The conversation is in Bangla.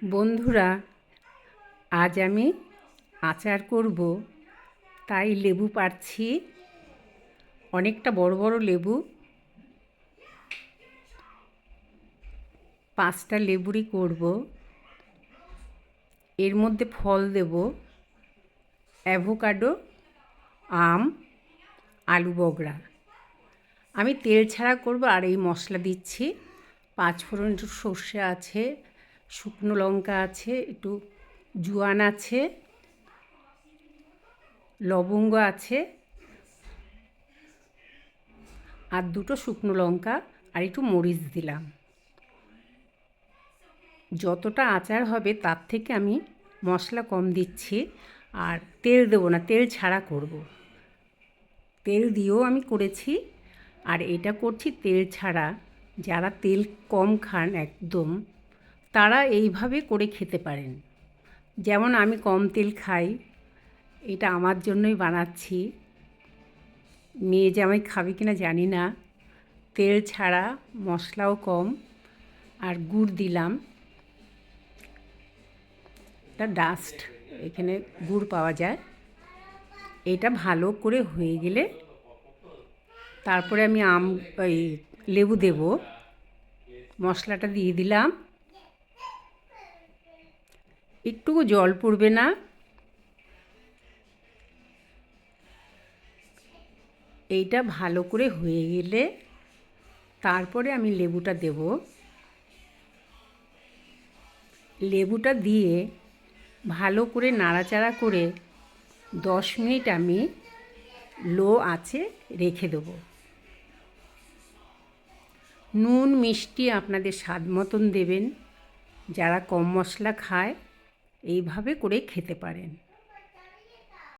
বন্ধুরা, আজ আমি আচার করব, তাই লেবু পাড়ছি। অনেকটা বড় বড় লেবু, 5টা লেবুরই করব। এর মধ্যে ফল দেব অ্যাভোকাডো, আম, আলু বগড়া। আমি তেল ছাড়া করব। আর এই মশলা দিচ্ছি 5 ফোড়ন, একটু সর্ষে আছে, শুকনো লঙ্কা আছে, একটু জোয়ান আছে, লবঙ্গ আছে, আর 2টো শুকনো লঙ্কা, আর একটু মরিচ দিলাম। যতটা আচার হবে তার থেকে আমি মশলা কম দিচ্ছি। আর তেল দেবো না, তেল ছাড়া করব। তেল দিয়েও আমি করেছি, আর এটা করছি তেল ছাড়া। যারা তেল কম খান একদম, তারা এইভাবে করে খেতে পারেন। যেমন আমি কম তেল খাই, এটা আমার জন্যই বানাচ্ছি। মেয়ে জামাই খাবে কিনা জানি না। তেল ছাড়া, মশলাও কম, আর গুড় দিলাম। এটা ডাস্ট, এখানে গুড় পাওয়া যায়। এটা ভালো করে হয়ে গেলে তারপরে আমি লেবু দেব। মশলাটা দিয়ে দিলাম, একটুকু জল পড়বে না। এইটা ভালো করে হয়ে গেলে তারপরে আমি লেবুটা দেব। লেবুটা দিয়ে ভালো করে নাড়াচাড়া করে 10 মিনিট আমি লো আঁচে রেখে দেবো। নুন মিষ্টি আপনাদের স্বাদ মতন দেবেন। যারা কম মশলা খায় এইভাবে করে খেতে পারেন।